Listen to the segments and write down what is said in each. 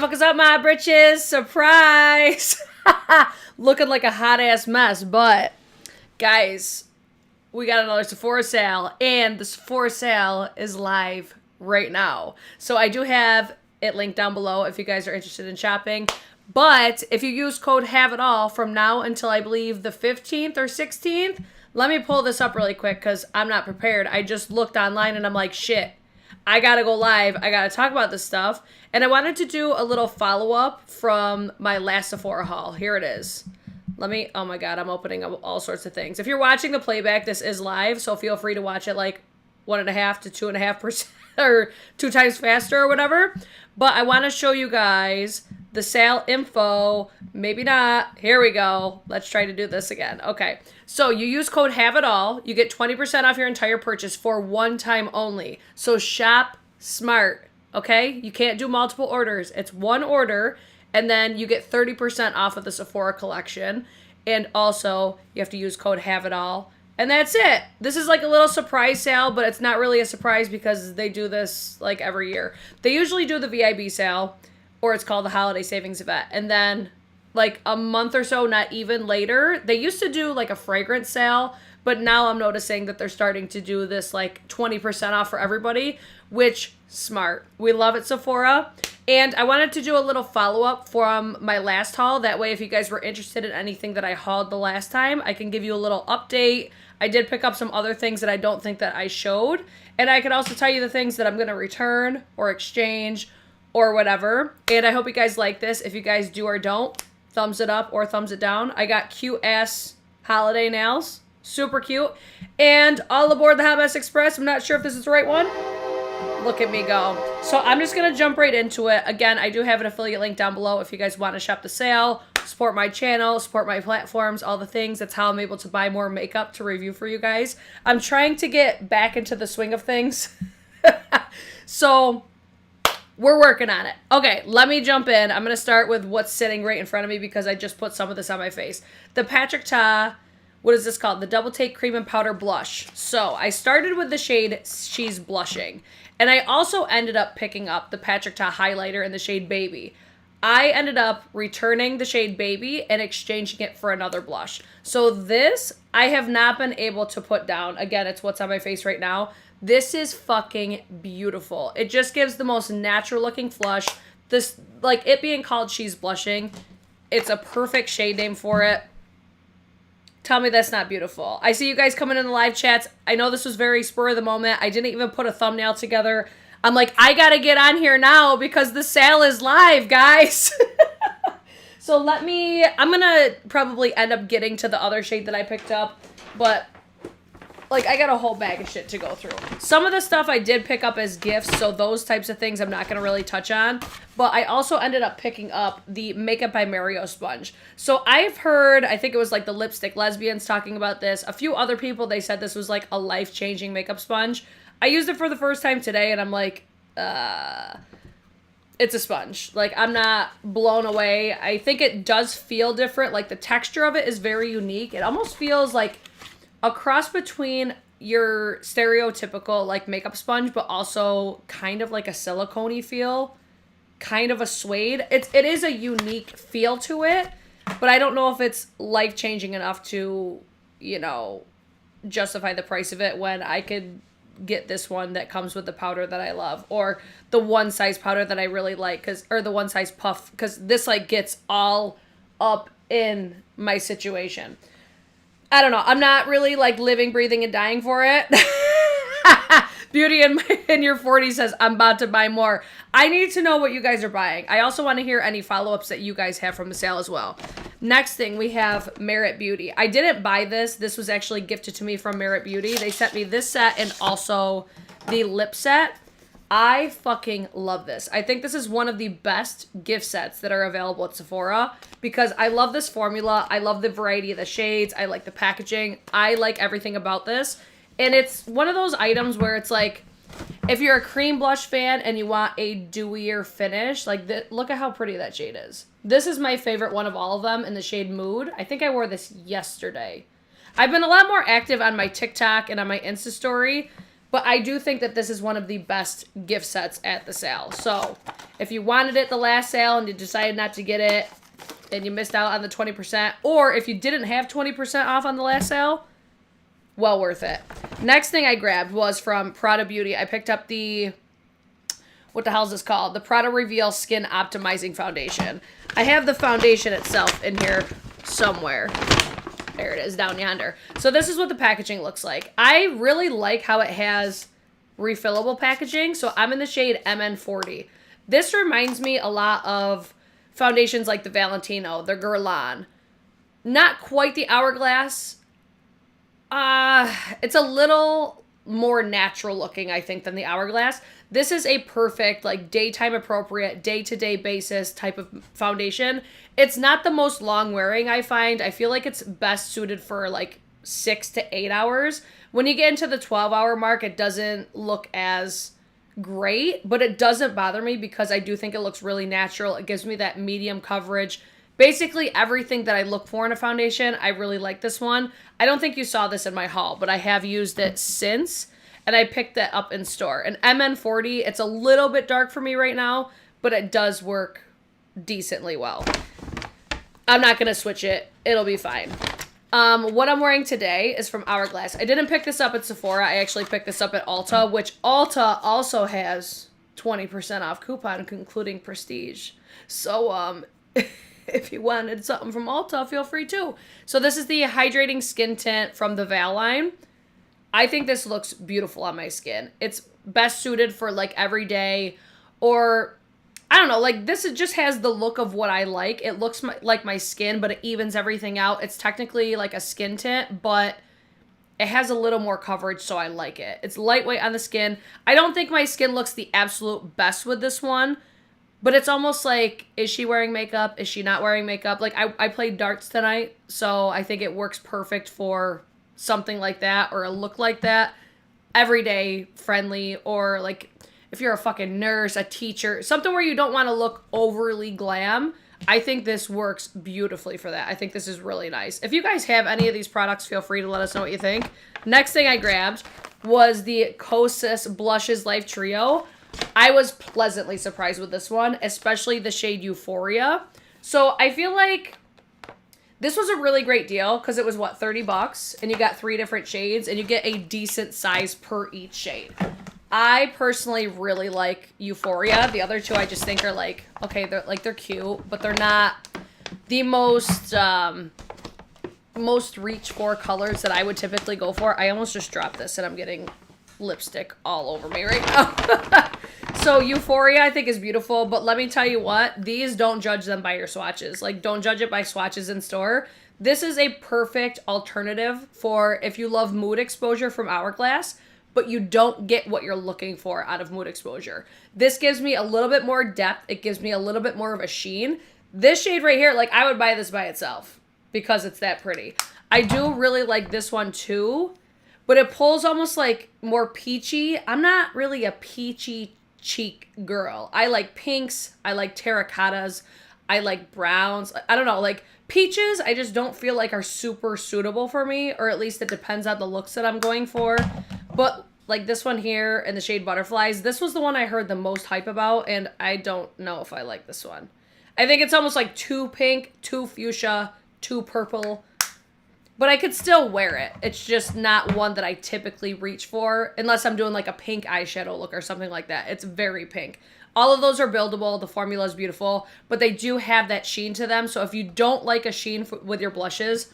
the fuck is up, my britches? Surprise! Looking like a hot-ass mess, but guys, we got another Sephora sale, and the Sephora sale is live right now. So I do have it linked down below if you guys are interested in shopping. But if you use code HAVEITALL from now until I believe the 15th or 16th, let me pull this up really quick because I'm not prepared. I just looked online and I'm like, shit, I gotta go live. I gotta talk about this stuff. And I wanted to do a little follow-up from my last Sephora haul. Here it is. Oh my God, I'm opening up all sorts of things. If you're watching the playback, this is live, so feel free to watch it like 1.5 to 2.5% or 2 times faster or whatever. But I want to show you guys the sale info. Maybe not. Here we go. Let's try to do this again. Okay. So you use code HAVEITALL. You get 20% off your entire purchase for one time only. So shop smart. Okay. You can't do multiple orders. It's one order. And then you get 30% off of the Sephora collection. And also you have to use code HAVEITALL. And that's it. This is like a little surprise sale, but it's not really a surprise because they do this like every year. They usually do the VIB sale, or it's called the Holiday Savings Event. And then like a month or so, not even later, they used to do like a fragrance sale, but now I'm noticing that they're starting to do this like 20% off for everybody, which smart. We love it, Sephora. And I wanted to do a little follow-up from my last haul. That way, if you guys were interested in anything that I hauled the last time, I can give you a little update. I did pick up some other things that I don't think that I showed. And I can also tell you the things that I'm going to return or exchange or whatever. And I hope you guys like this. If you guys do or don't, thumbs it up or thumbs it down. I got cute-ass holiday nails. Super cute. And all aboard the Hot Mess Express. I'm not sure if this is the right one. Look at me go. So I'm just going to jump right into it. Again, I do have an affiliate link down below if you guys want to shop the sale, support my channel, support my platforms, all the things. That's how I'm able to buy more makeup to review for you guys. I'm trying to get back into the swing of things. So we're working on it. Okay, let me jump in. I'm going to start with what's sitting right in front of me because I just put some of this on my face. The Patrick Ta, what is this called? The Double Take Cream and Powder Blush. So I started with the shade She's Blushing. And I also ended up picking up the Patrick Ta highlighter in the shade Baby. I ended up returning the shade Baby and exchanging it for another blush. So this, I have not been able to put down. Again, it's what's on my face right now. This is fucking beautiful. It just gives the most natural looking flush. This, like it being called She's Blushing, it's a perfect shade name for it. Tell me that's not beautiful. I see you guys coming in the live chats. I know this was very spur of the moment. I didn't even put a thumbnail together. I'm like, I gotta get on here now because the sale is live, guys. So I'm gonna probably end up getting to the other shade that I picked up, but like I got a whole bag of shit to go through. Some of the stuff I did pick up as gifts, so those types of things I'm not gonna really touch on. But I also ended up picking up the Makeup by Mario sponge. So I've heard, I think it was like the Lipstick Lesbians talking about this. A few other people, they said this was like a life-changing makeup sponge. I used it for the first time today and I'm like, it's a sponge. Like I'm not blown away. I think it does feel different. Like the texture of it is very unique. It almost feels like a cross between your stereotypical like makeup sponge, but also kind of like a silicone-y feel, kind of a suede. It is a unique feel to it, but I don't know if it's life-changing enough to, you know, justify the price of it when I could get this one that comes with the powder that I love, or the one size powder that I really like, or the one size puff, because this like gets all up in my situation. I don't know. I'm not really like living, breathing, and dying for it. Beauty in your 40s says, I'm about to buy more. I need to know what you guys are buying. I also want to hear any follow-ups that you guys have from the sale as well. Next thing, we have Merit Beauty. I didn't buy this. This was actually gifted to me from Merit Beauty. They sent me this set and also the lip set. I fucking love this. I think this is one of the best gift sets that are available at Sephora because I love this formula. I love the variety of the shades. I like the packaging. I like everything about this. And it's one of those items where it's like, if you're a cream blush fan and you want a dewier finish, like look at how pretty that shade is. This is my favorite one of all of them in the shade Mood. I think I wore this yesterday. I've been a lot more active on my TikTok and on my Insta story, but I do think that this is one of the best gift sets at the sale. So If you wanted it the last sale and you decided not to get it and you missed out on the 20%, or if you didn't have 20% off on the last sale, well worth it. Next thing I grabbed was from Prada Beauty. I picked up the, what the hell is this called? The Prada Reveal Skin Optimizing Foundation. I have the foundation itself in here somewhere. There it is, down yonder. So this is what the packaging looks like. I really like how it has refillable packaging. So I'm in the shade MN40. This reminds me a lot of foundations like the Valentino, the Guerlain. Not quite the Hourglass. It's a little more natural looking, I think, than the Hourglass. This is a perfect, like, daytime appropriate, day-to-day basis type of foundation. It's not the most long wearing, I find. I feel like it's best suited for, like, 6 to 8 hours. When you get into the 12-hour mark, it doesn't look as great, but it doesn't bother me because I do think it looks really natural. It gives me that medium coverage. Basically everything that I look for in a foundation, I really like this one. I don't think you saw this in my haul, but I have used it since, and I picked that up in store. And MN40, it's a little bit dark for me right now, but it does work decently well. I'm not going to switch it. It'll be fine. What I'm wearing today is from Hourglass. I didn't pick this up at Sephora. I actually picked this up at Ulta, which Ulta also has 20% off coupon, including Prestige. So, if you wanted something from Ulta, feel free to. So this is the Hydrating Skin Tint from the Val line. I think this looks beautiful on my skin. It's best suited for, like, everyday, or I don't know, like, this just has the look of what I like. It looks like my skin, but it evens everything out. It's technically like a skin tint, but it has a little more coverage, so I like it. It's lightweight on the skin. I don't think my skin looks the absolute best with this one, but it's almost like, is she wearing makeup? Is she not wearing makeup? Like, I played darts tonight, so I think it works perfect for something like that or a look like that. Everyday friendly, or like if you're a fucking nurse, a teacher, something where you don't want to look overly glam. I think this works beautifully for that. I think this is really nice. If you guys have any of these products, feel free to let us know what you think. Next thing I grabbed was the Kosas Blushes Life Trio. I was pleasantly surprised with this one, especially the shade Euphoria. So I feel like this was a really great deal because it was, what, $30? And you got 3 different shades, and you get a decent size per each shade. I personally really like Euphoria. The other 2 I just think are like, okay, they're cute, but they're not the most reach for colors that I would typically go for. I almost just dropped this and I'm getting lipstick all over me right now. So Euphoria I think is beautiful, but let me tell you what, these, don't judge them by your swatches. Like, don't judge it by swatches in store. This is a perfect alternative for if you love Mood Exposure from Hourglass, but you don't get what you're looking for out of Mood Exposure. This gives me a little bit more depth. It gives me a little bit more of a sheen. This shade right here, like, I would buy this by itself because it's that pretty. I do really like this one too, but it pulls almost like more peachy. I'm not really a peachy cheek girl. I like pinks. I like terracottas. I like browns. I don't know, like peaches, I just don't feel like are super suitable for me, or at least it depends on the looks that I'm going for. But like this one here in the shade Butterflies, this was the one I heard the most hype about, and I don't know if I like this one. I think it's almost like too pink, too fuchsia, too purple, but I could still wear it. It's just not one that I typically reach for unless I'm doing like a pink eyeshadow look or something like that. It's very pink. All of those are buildable. The formula is beautiful, but they do have that sheen to them. So if you don't like a sheen with your blushes,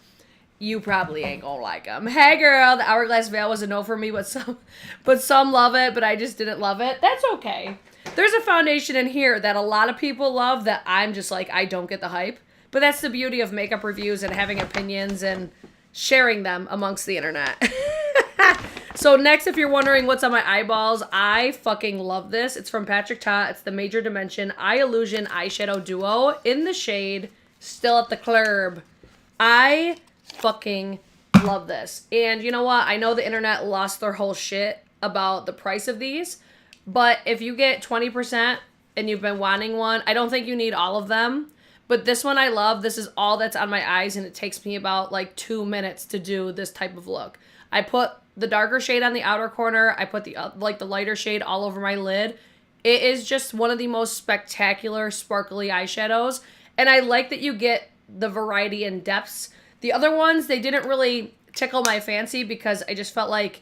you probably ain't gonna like them. Hey girl, the Hourglass Veil was a no for me, but some love it, but I just didn't love it. That's okay. There's a foundation in here that a lot of people love that I'm just like, I don't get the hype. But that's the beauty of makeup reviews and having opinions and sharing them amongst the internet. So next, if you're wondering what's on my eyeballs, I fucking love this. It's from Patrick Ta. It's the Major Dimension Eye Illusion Eyeshadow Duo in the shade Still at the Club. I fucking love this. And you know what? I know the internet lost their whole shit about the price of these, but if you get 20% and you've been wanting one, I don't think you need all of them. But this one I love. This is all that's on my eyes, and it takes me about like 2 minutes to do this type of look. I put the darker shade on the outer corner. I put the like the lighter shade all over my lid. It is just one of the most spectacular sparkly eyeshadows. And I like that you get the variety in depths. The other ones, they didn't really tickle my fancy because I just felt like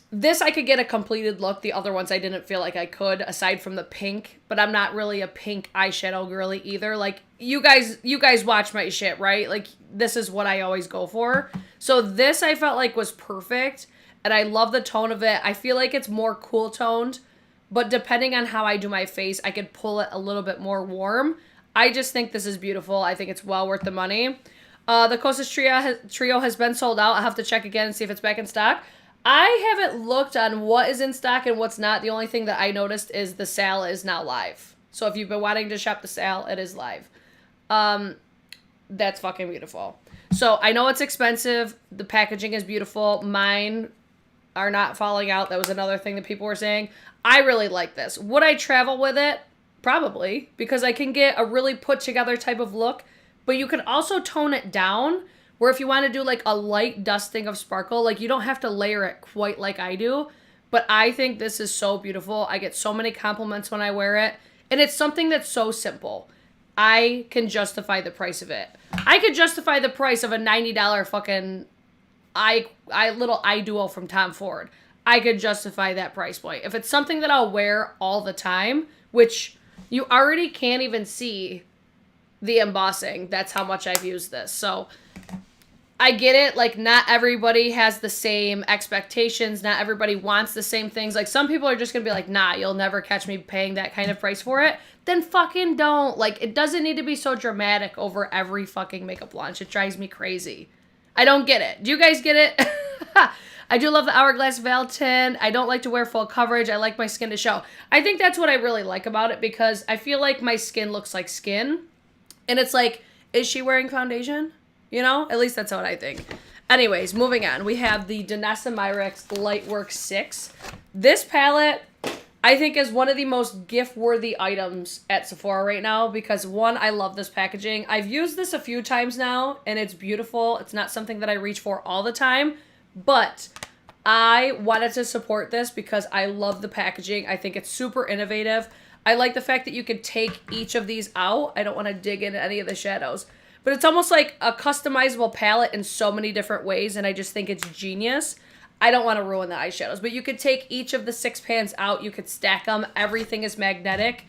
this I could get a completed look. The other ones I didn't feel like I could, aside from the pink. But I'm not really a pink eyeshadow girly either. Like, you guys watch my shit, right? Like, this is what I always go for. So this I felt like was perfect. And I love the tone of it. I feel like it's more cool toned. But depending on how I do my face, I could pull it a little bit more warm. I just think this is beautiful. I think it's well worth the money. The Kosas Trio has been sold out. I'll have to check again and see if it's back in stock. I haven't looked on what is in stock and what's not. The only thing that I noticed is the sale is now live. So if you've been wanting to shop the sale, it is live. That's fucking beautiful. So I know it's expensive. The packaging is beautiful. Mine are not falling out. That was another thing that people were saying. I really like this. Would I travel with it? Probably. Because I can get a really put together type of look. But you can also tone it down. Where if you want to do like a light dusting of sparkle, like you don't have to layer it quite like I do. But I think this is so beautiful. I get so many compliments when I wear it. And it's something that's so simple. I can justify the price of it. I could justify the price of a $90 fucking little eye duo from Tom Ford. I could justify that price point. If it's something that I'll wear all the time, which you already can't even see the embossing. That's how much I've used this. So I get it. Like, not everybody has the same expectations. Not everybody wants the same things. Like, some people are just going to be like, nah, you'll never catch me paying that kind of price for it. Then fucking don't. Like, it doesn't need to be so dramatic over every fucking makeup launch. It drives me crazy. I don't get it. Do you guys get it? I do love the Hourglass Veil tint. I don't like to wear full coverage. I like my skin to show. I think that's what I really like about it because I feel like my skin looks like skin. And it's like, is she wearing foundation? You know? At least that's what I think. Anyways, moving on. We have the Danessa Myricks Lightwork 6. This palette, I think, is one of the most gift-worthy items at Sephora right now because, one, I love this packaging. I've used this a few times now, and it's beautiful. It's not something that I reach for all the time, but I wanted to support this because I love the packaging. I think it's super innovative. I like the fact that you could take each of these out. I don't want to dig into any of the shadows. But it's almost like a customizable palette in so many different ways, and I just think it's genius. I don't want to ruin the eyeshadows, but you could take each of the 6 pans out. You could stack them. Everything is magnetic.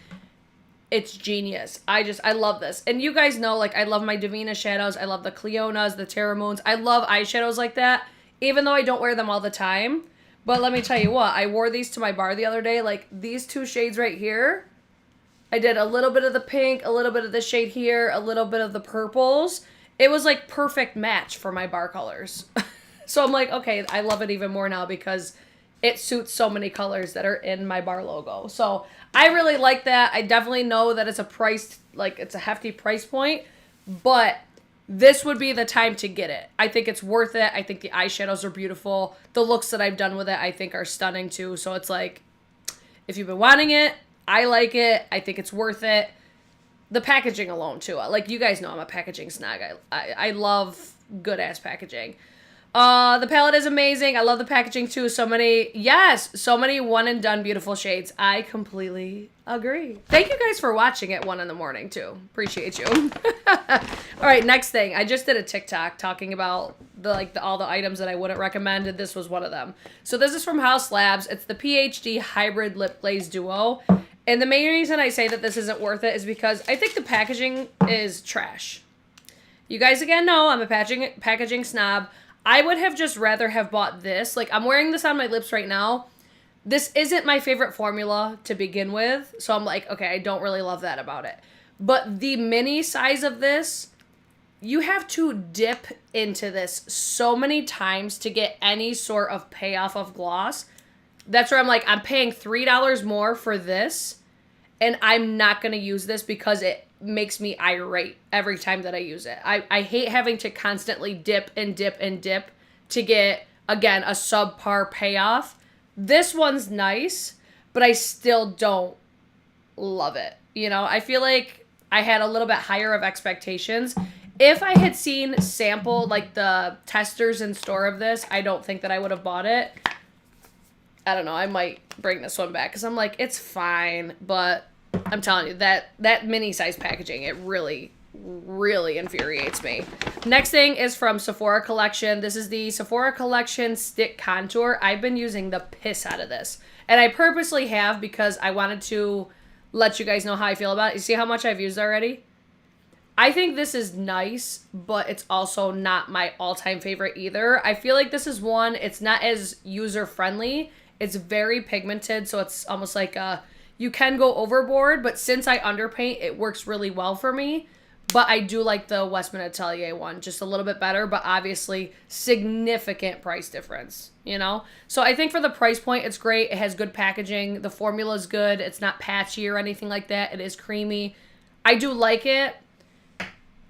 It's genius. I love this. And you guys know, like, I love my Divina shadows. I love the Cleonas, the Terra Moons. I love eyeshadows like that, even though I don't wear them all the time. But let me tell you what, I wore these to my bar the other day. Like, these 2 shades right here, I did a little bit of the pink, a little bit of the shade here, a little bit of the purples. It was like perfect match for my bar colors. So I'm like, okay, I love it even more now because it suits so many colors that are in my bar logo. So I really like that. I definitely know that it's a price, like it's a hefty price point, but this would be the time to get it. I think it's worth it. I think the eyeshadows are beautiful. The looks that I've done with it, I think are stunning too. So it's like, if you've been wanting it, I like it. I think it's worth it. The packaging alone, too. Like, you guys know I'm a packaging snag. I love good-ass packaging. The palette is amazing. I love the packaging, too. So many one-and-done beautiful shades. I completely agree. Thank you guys for watching at 1 in the morning, too. Appreciate you. All right, next thing. I just did a TikTok talking about all the items that I wouldn't recommend, and this was one of them. So this is from House Labs. It's the PhD Hybrid Lip Glaze Duo. And the main reason I say that this isn't worth it is because I think the packaging is trash. You guys, again, know I'm a packaging snob. I would have just rather have bought this. Like, I'm wearing this on my lips right now. This isn't my favorite formula to begin with. So I'm like, okay, I don't really love that about it. But the mini size of this, you have to dip into this so many times to get any sort of payoff of gloss. That's where I'm like, I'm paying $3 more for this, and I'm not going to use this because it makes me irate every time that I use it. I hate having to constantly dip and dip and dip to get, again, a subpar payoff. This one's nice, but I still don't love it. You know, I feel like I had a little bit higher of expectations. If I had seen sample, like the testers in store of this, I don't think that I would have bought it. I don't know, I might bring this one back because I'm like, it's fine, but I'm telling you, that mini size packaging, it really, really infuriates me. Next thing is from Sephora Collection. This is the Sephora Collection Stick Contour. I've been using the piss out of this. And I purposely have because I wanted to let you guys know how I feel about it. You see how much I've used already? I think this is nice, but it's also not my all-time favorite either. I feel like this is one, it's not as user-friendly. It's very pigmented, so it's almost like you can go overboard, but since I underpaint, it works really well for me. But I do like the Westman Atelier one just a little bit better, but obviously significant price difference, you know? So I think for the price point, it's great. It has good packaging. The formula is good. It's not patchy or anything like that. It is creamy. I do like it.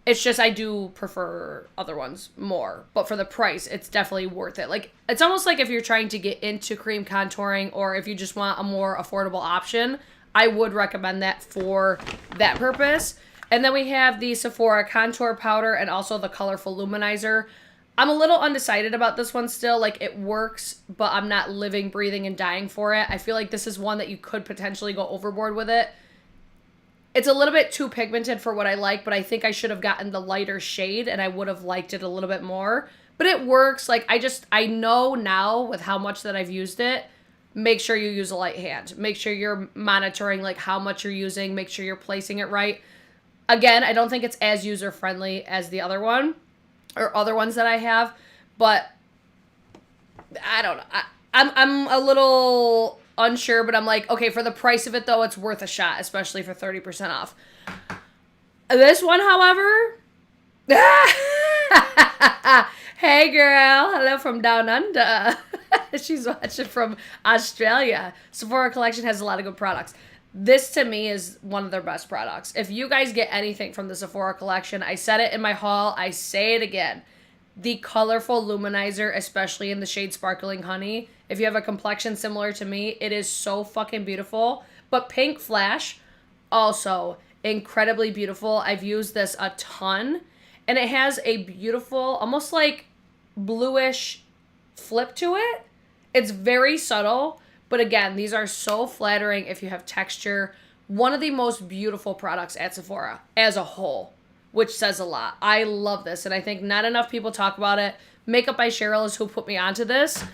It's just I do prefer other ones more. But for the price, it's definitely worth it. Like, it's almost like if you're trying to get into cream contouring or if you just want a more affordable option, I would recommend that for that purpose. And then we have the Sephora Contour Powder and also the Colorful Luminizer. I'm a little undecided about this one still. Like, it works, but I'm not living, breathing, and dying for it. I feel like this is one that you could potentially go overboard with it. It's a little bit too pigmented for what I like, but I think I should have gotten the lighter shade and I would have liked it a little bit more. But it works. Like, I know now with how much that I've used it, make sure you use a light hand. Make sure you're monitoring, like, how much you're using. Make sure you're placing it right. Again, I don't think it's as user-friendly as the other one or other ones that I have, but I don't know. I'm a little unsure, but I'm like, okay, for the price of it, though, it's worth a shot, especially for 30% off. This one, however... Hey, girl. Hello from down under. She's watching from Australia. Sephora Collection has a lot of good products. This, to me, is one of their best products. If you guys get anything from the Sephora Collection, I said it in my haul, I say it again. The Colorful Luminizer, especially in the shade Sparkling Honey. If you have a complexion similar to me, it is so fucking beautiful. But Pink Flash, also incredibly beautiful. I've used this a ton. And it has a beautiful, almost like bluish flip to it. It's very subtle. But again, these are so flattering if you have texture. One of the most beautiful products at Sephora as a whole, which says a lot. I love this, and I think not enough people talk about it. Makeup by Cheryl is who put me onto this,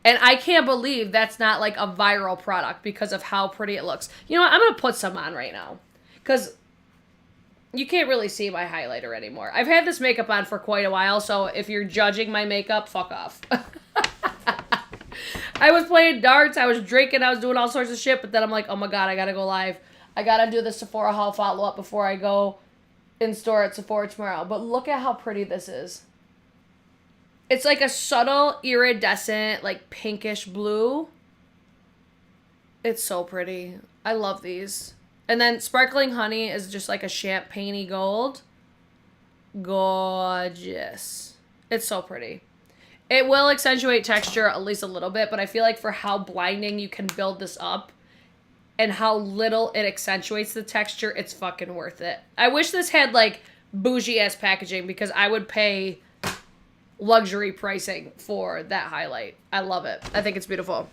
and I can't believe that's not like a viral product because of how pretty it looks. You know what? I'm going to put some on right now because you can't really see my highlighter anymore. I've had this makeup on for quite a while, so if you're judging my makeup, fuck off. I was playing darts, I was drinking, I was doing all sorts of shit, but then I'm like, oh my god, I gotta go live. I gotta do the Sephora haul follow-up before I go in store at Sephora tomorrow. But look at how pretty this is. It's like a subtle, iridescent, like pinkish blue. It's so pretty. I love these. And then Sparkling Honey is just like a champagne-y gold. Gorgeous. It's so pretty. It will accentuate texture at least a little bit, but I feel like for how blinding you can build this up and how little it accentuates the texture, it's fucking worth it. I wish this had like bougie-ass packaging because I would pay luxury pricing for that highlight. I love it. I think it's beautiful.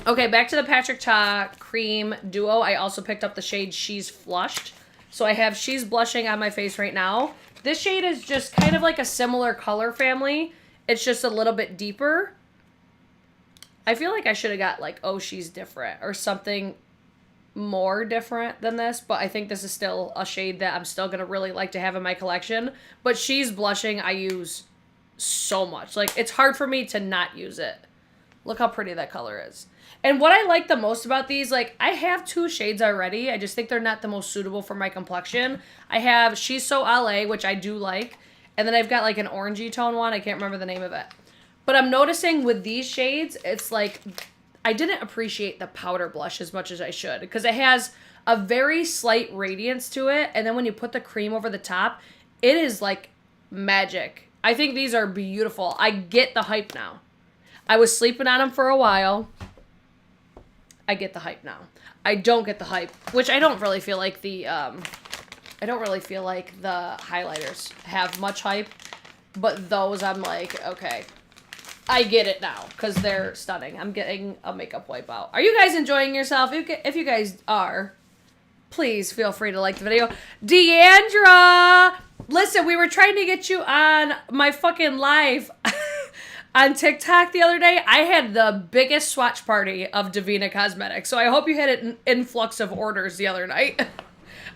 Okay, back to the Patrick Ta Cream Duo. I also picked up the shade She's Flushed. So I have She's Blushing on my face right now. This shade is just kind of like a similar color family. It's just a little bit deeper. I feel like I should have got like, oh, she's different or something more different than this. But I think this is still a shade that I'm still going to really like to have in my collection. But She's Blushing I use so much. Like, it's hard for me to not use it. Look how pretty that color is. And what I like the most about these, like, I have two shades already. I just think they're not the most suitable for my complexion. I have She's So LA, which I do like. And then I've got like an orangey tone one. I can't remember the name of it. But I'm noticing with these shades, it's like I didn't appreciate the powder blush as much as I should. Because it has a very slight radiance to it. And then when you put the cream over the top, it is like magic. I think these are beautiful. I get the hype now. I was sleeping on them for a while. I get the hype now. I don't get the hype. Which I don't really feel like the... I don't really feel like the highlighters have much hype, but those I'm like, okay, I get it now because they're stunning. I'm getting a makeup wipe out. Are you guys enjoying yourself? If you guys are, please feel free to like the video. Deandra! Listen, we were trying to get you on my fucking live on TikTok the other day. I had the biggest swatch party of Divina Cosmetics, so I hope you had an influx of orders the other night.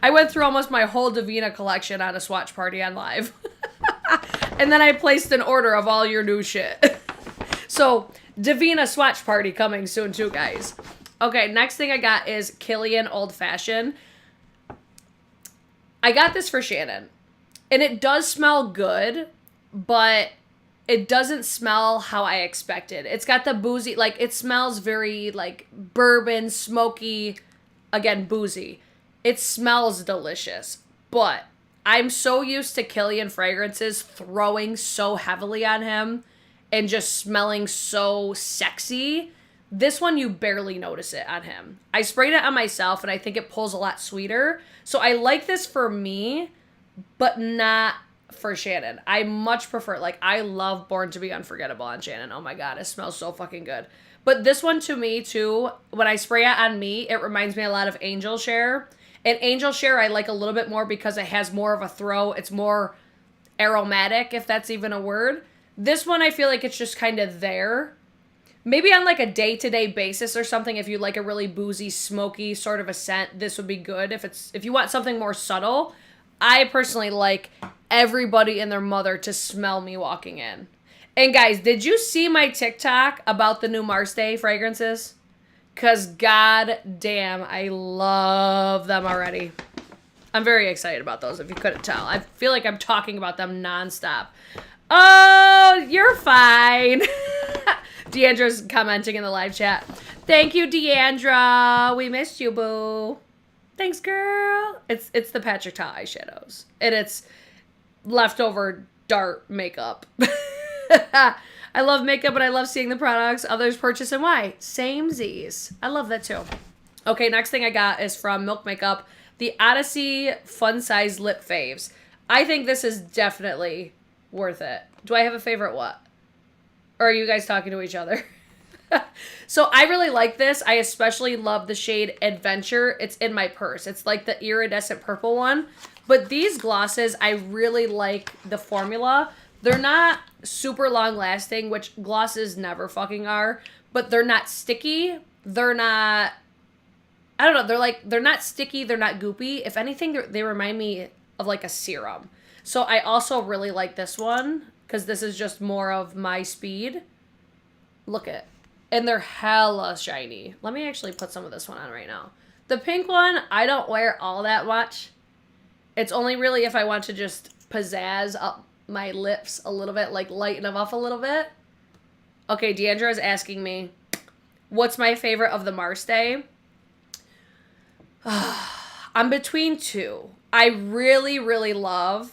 I went through almost my whole Divina collection on a swatch party on live. And then I placed an order of all your new shit. So, Divina swatch party coming soon too, guys. Okay, next thing I got is Killian Old Fashioned. I got this for Shannon. And it does smell good, but it doesn't smell how I expected. It's got the boozy, like, it smells very, like, bourbon, smoky, again, boozy. It smells delicious, but I'm so used to Killian fragrances throwing so heavily on him and just smelling so sexy. This one, you barely notice it on him. I sprayed it on myself, and I think it pulls a lot sweeter. So I like this for me, but not for Shannon. I much prefer, like, I love Born to Be Unforgettable on Shannon. Oh my God, it smells so fucking good. But this one to me too, when I spray it on me, it reminds me a lot of Angel Share. And Angel Share I like a little bit more because it has more of a throw. It's more aromatic, if that's even a word. This one, I feel like it's just kind of there. Maybe on like a day-to-day basis or something, if you like a really boozy, smoky sort of a scent, this would be good. If you want something more subtle, I personally like everybody and their mother to smell me walking in. And guys, did you see my TikTok about the new Mars Day fragrances? Because god damn, I love them already. I'm very excited about those, if you couldn't tell. I feel like I'm talking about them nonstop. Oh, you're fine. Deandra's commenting in the live chat. Thank you, Deandra. We missed you, boo. Thanks, girl. It's the Patrick Ta eyeshadows. And it's leftover Dart makeup. I love makeup, but I love seeing the products others purchase and why. Samesies. I love that too. Okay, next thing I got is from Milk Makeup. The Odyssey Fun Size Lip Faves. I think this is definitely worth it. Do I have a favorite what? Or are you guys talking to each other? So I really like this. I especially love the shade Adventure. It's in my purse. It's like the iridescent purple one. But these glosses, I really like the formula. They're not super long lasting, which glosses never fucking are. But they're not sticky. They're not... I don't know. They're not sticky. They're not goopy. If anything, they remind me of like a serum. So I also really like this one because this is just more of my speed. Look at, and they're hella shiny. Let me actually put some of this one on right now. The pink one, I don't wear all that much. It's only really if I want to just pizzazz up my lips a little bit, like lighten them up a little bit. Okay, Deandra is asking me, what's my favorite of the Mars Day? I'm between two. I really, really love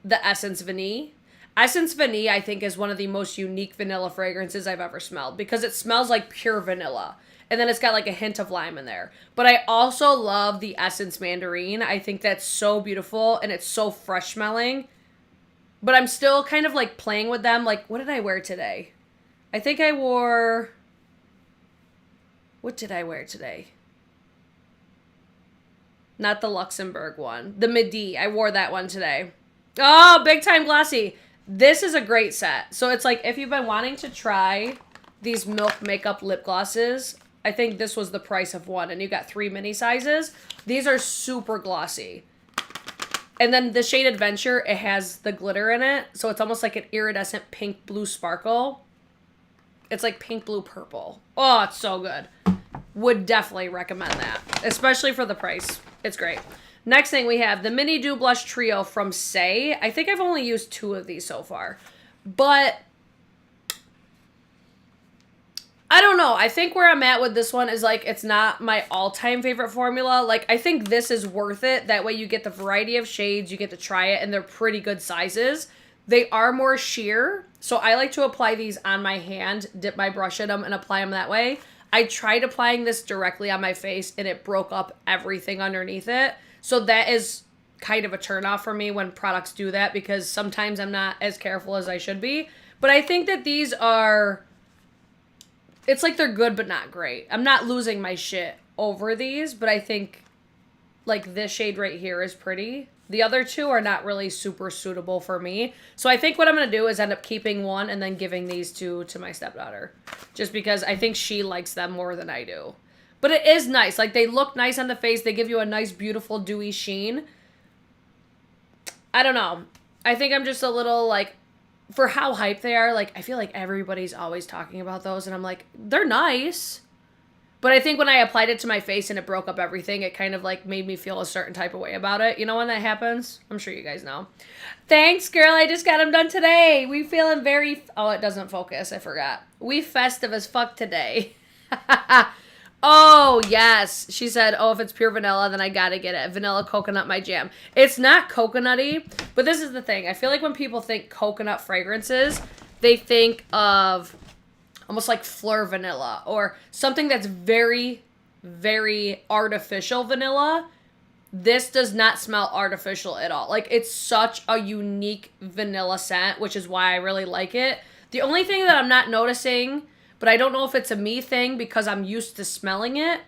the Essence Vanille. Essence Vanille, I think, is one of the most unique vanilla fragrances I've ever smelled because it smells like pure vanilla. And then it's got like a hint of lime in there. But I also love the Essence Mandarine. I think that's so beautiful and it's so fresh smelling. But I'm still kind of like playing with them. Like, what did I wear today? I think I wore... What did I wear today? Not the Luxembourg one. The Midi. I wore that one today. Oh, Big Time Glossy. This is a great set. So it's like if you've been wanting to try these Milk Makeup lip glosses, I think this was the price of one. And you got 3 mini sizes. These are super glossy. And then the shade Adventure, it has the glitter in it. So it's almost like an iridescent pink blue sparkle. It's like pink blue purple. Oh, it's so good. Would definitely recommend that. Especially for the price. It's great. Next thing we have the Mini Dew Blush Trio from Say. I think I've only used 2 of these so far. But I don't know. I think where I'm at with this one is like it's not my all-time favorite formula. Like I think this is worth it. That way you get the variety of shades. You get to try it and they're pretty good sizes. They are more sheer. So I like to apply these on my hand, dip my brush in them and apply them that way. I tried applying this directly on my face and it broke up everything underneath it. So that is kind of a turnoff for me when products do that because sometimes I'm not as careful as I should be. But I think that these are, it's like they're good but not great. I'm not losing my shit over these, but I think like this shade right here is pretty. The other two are not really super suitable for me. So I think what I'm going to do is end up keeping one and then giving these two to my stepdaughter. Just because I think she likes them more than I do. But it is nice. Like, they look nice on the face. They give you a nice, beautiful, dewy sheen. I don't know. I think I'm just a little, like, for how hyped they are, like, I feel like everybody's always talking about those. And I'm like, they're nice. But I think when I applied it to my face and it broke up everything, it kind of, like, made me feel a certain type of way about it. You know when that happens? I'm sure you guys know. Thanks, girl. I just got them done today. We feeling very... Oh, it doesn't focus. I forgot. We festive as fuck today. Oh, yes. She said, oh, if it's pure vanilla, then I gotta get it. Vanilla coconut, my jam. It's not coconutty, but this is the thing. I feel like when people think coconut fragrances, they think of almost like Fleur vanilla or something that's very, very artificial vanilla. This does not smell artificial at all. Like, it's such a unique vanilla scent, which is why I really like it. The only thing that I'm not noticing, but I don't know if it's a me thing because I'm used to smelling it,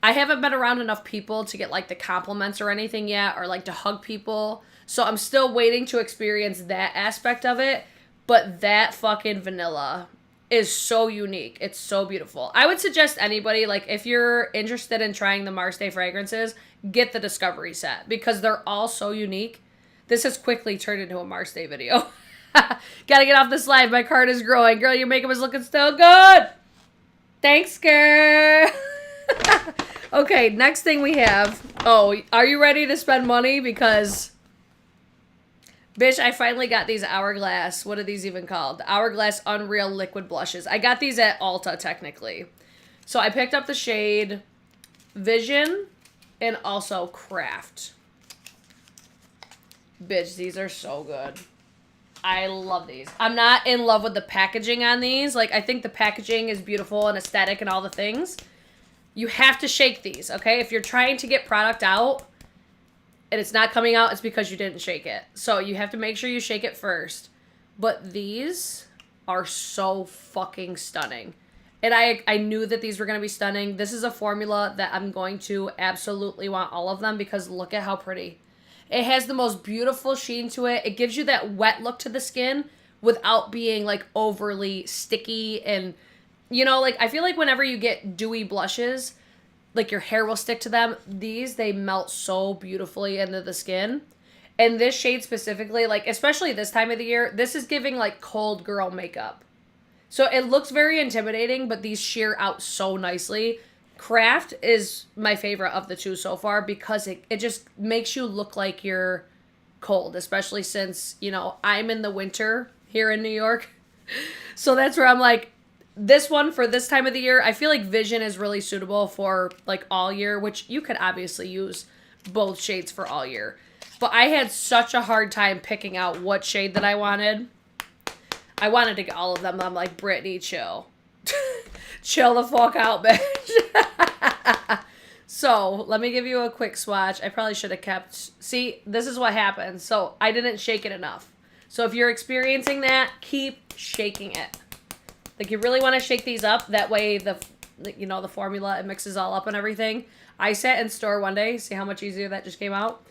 I haven't been around enough people to get, like, the compliments or anything yet, or, like, to hug people. So I'm still waiting to experience that aspect of it. But that fucking vanilla is so unique. It's so beautiful. I would suggest anybody, like, if you're interested in trying the Marseille fragrances, get the Discovery set because they're all so unique. This has quickly turned into a Marseille video. Gotta get off this live. My card is growing. Girl, your makeup is looking so good. Thanks, girl. Okay, next thing we have. Oh, are you ready to spend money? Because... bitch, I finally got these Hourglass. What are these even called? The Hourglass Unreal Liquid Blushes. I got these at Ulta, technically. So I picked up the shade Vision and also Craft. Bitch, these are so good. I love these. I'm not in love with the packaging on these. Like, I think the packaging is beautiful and aesthetic and all the things. You have to shake these, okay? If you're trying to get product out... and it's not coming out, it's because you didn't shake it. So you have to make sure you shake it first. But these are so fucking stunning. And I knew that these were going to be stunning. This is a formula that I'm going to absolutely want all of them because look at how pretty. It has the most beautiful sheen to it. It gives you that wet look to the skin without being like overly sticky. And, you know, like I feel like whenever you get dewy blushes... like your hair will stick to them. These, they melt so beautifully into the skin. And this shade specifically, like, especially this time of the year, this is giving, like, cold girl makeup. So it looks very intimidating, but these sheer out so nicely. Craft is my favorite of the two so far because it just makes you look like you're cold, especially since, you know, I'm in the winter here in New York. So that's where I'm like, this one for this time of the year, I feel like Vision is really suitable for like all year, which you could obviously use both shades for all year. But I had such a hard time picking out what shade that I wanted. I wanted to get all of them. I'm like, Brittany, chill. Chill the fuck out, bitch. So, let me give you a quick swatch. I probably should have kept... see, this is what happens. So, I didn't shake it enough. So, if you're experiencing that, keep shaking it. Like, you really want to shake these up. That way, the formula, it mixes all up and everything. I sat in store one day. See how much easier that just came out?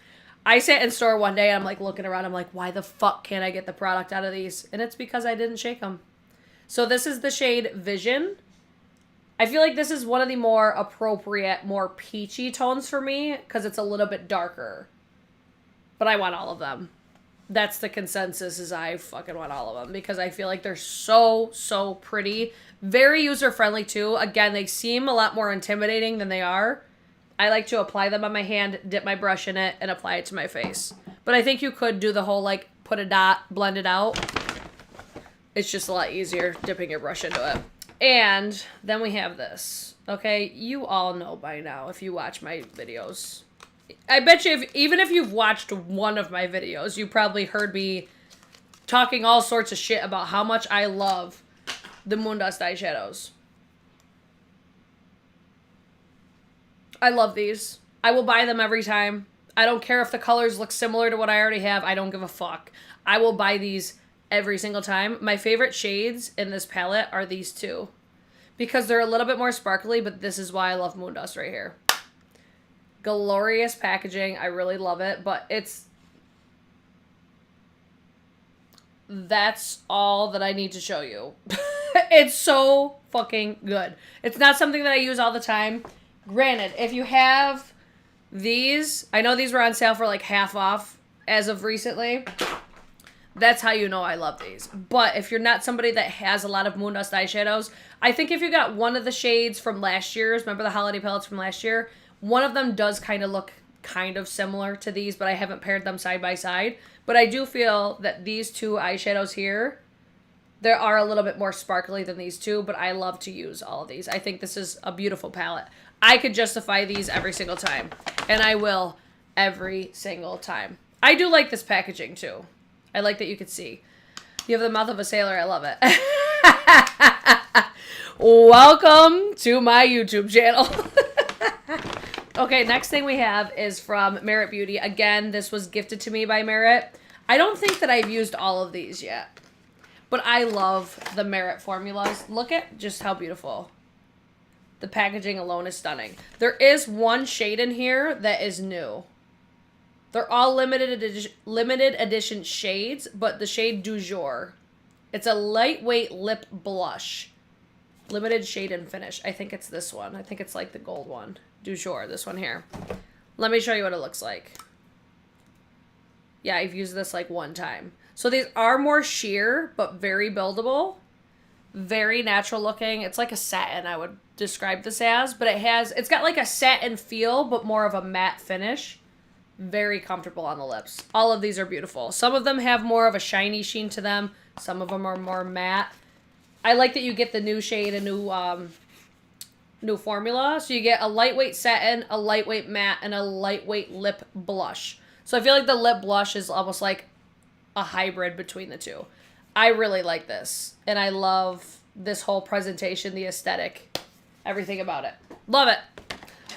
I sat in store one day, and I'm, like, looking around. I'm like, why the fuck can't I get the product out of these? And it's because I didn't shake them. So, this is the shade Vision. I feel like this is one of the more appropriate, more peachy tones for me because it's a little bit darker. But I want all of them. That's the consensus, is I fucking want all of them because I feel like they're so, so pretty. Very user-friendly, too. Again, they seem a lot more intimidating than they are. I like to apply them on my hand, dip my brush in it, and apply it to my face. But I think you could do the whole, like, put a dot, blend it out. It's just a lot easier dipping your brush into it. And then we have this. Okay, you all know by now if you watch my videos. I bet you even if you've watched one of my videos, you probably heard me talking all sorts of shit about how much I love the Moondust eyeshadows. I love these. I will buy them every time. I don't care if the colors look similar to what I already have. I don't give a fuck. I will buy these every single time. My favorite shades in this palette are these two. Because they're a little bit more sparkly, but this is why I love Moondust right here. Glorious packaging. I really love it, but that's all that I need to show you. It's so fucking good. It's not something that I use all the time. Granted, if you have these, I know these were on sale for like half off as of recently. That's how you know I love these. But if you're not somebody that has a lot of Moondust eyeshadows, I think if you got one of the shades from last year's, remember the holiday palettes from last year? One of them does kind of look kind of similar to these, but I haven't paired them side by side. But I do feel that these two eyeshadows here, they are a little bit more sparkly than these two, but I love to use all of these. I think this is a beautiful palette. I could justify these every single time, and I will every single time. I do like this packaging too. I like that you can see. You have the mouth of a sailor. I love it. Welcome to my YouTube channel. Okay, next thing we have is from Merit Beauty. Again, this was gifted to me by Merit. I don't think that I've used all of these yet, but I love the Merit formulas. Look at just how beautiful. The packaging alone is stunning. There is one shade in here that is new. They're all limited edition shades, but the shade Du Jour. It's a lightweight lip blush. Limited shade and finish. I think it's this one. I think it's like the gold one. Du Jour, this one here. Let me show you what it looks like. Yeah, I've used this like one time. So these are more sheer, but very buildable. Very natural looking. It's like a satin, I would describe this as. But it's got like a satin feel, but more of a matte finish. Very comfortable on the lips. All of these are beautiful. Some of them have more of a shiny sheen to them. Some of them are more matte. I like that you get the new shade, a new formula. So you get a lightweight satin, a lightweight matte, and a lightweight lip blush. So I feel like the lip blush is almost like a hybrid between the two. I really like this. And I love this whole presentation, the aesthetic, everything about it. Love it.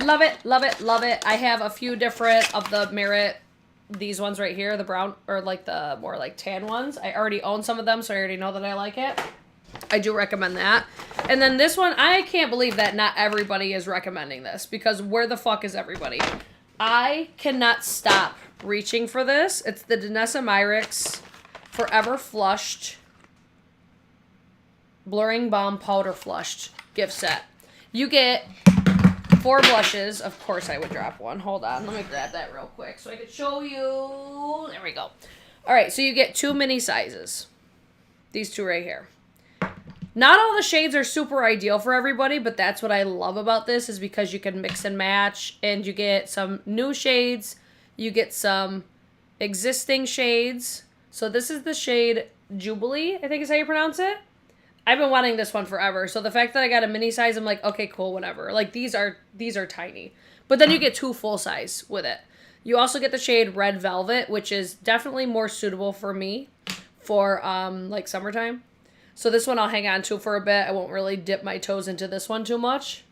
Love it, love it, love it. I have a few different of the Merit, these ones right here, the brown, or like the more like tan ones. I already own some of them, so I already know that I like it. I do recommend that. And then this one, I can't believe that not everybody is recommending this, because where the fuck is everybody? I cannot stop reaching for this. It's the Danessa Myricks Forever Flushed Blurring Balm Powder Flushed gift set. You get 4 blushes. Of course I would drop one. Hold on. Let me grab that real quick so I can show you. There we go. All right, so you get 2 mini sizes. These 2 right here. Not all the shades are super ideal for everybody, but that's what I love about this, is because you can mix and match, and you get some new shades. You get some existing shades. So this is the shade Jubilee, I think is how you pronounce it. I've been wanting this one forever. So the fact that I got a mini size, I'm like, okay, cool, whatever. Like these are tiny. But then you get 2 full size with it. You also get the shade Red Velvet, which is definitely more suitable for me for like summertime. So this one I'll hang on to for a bit. I won't really dip my toes into this one too much.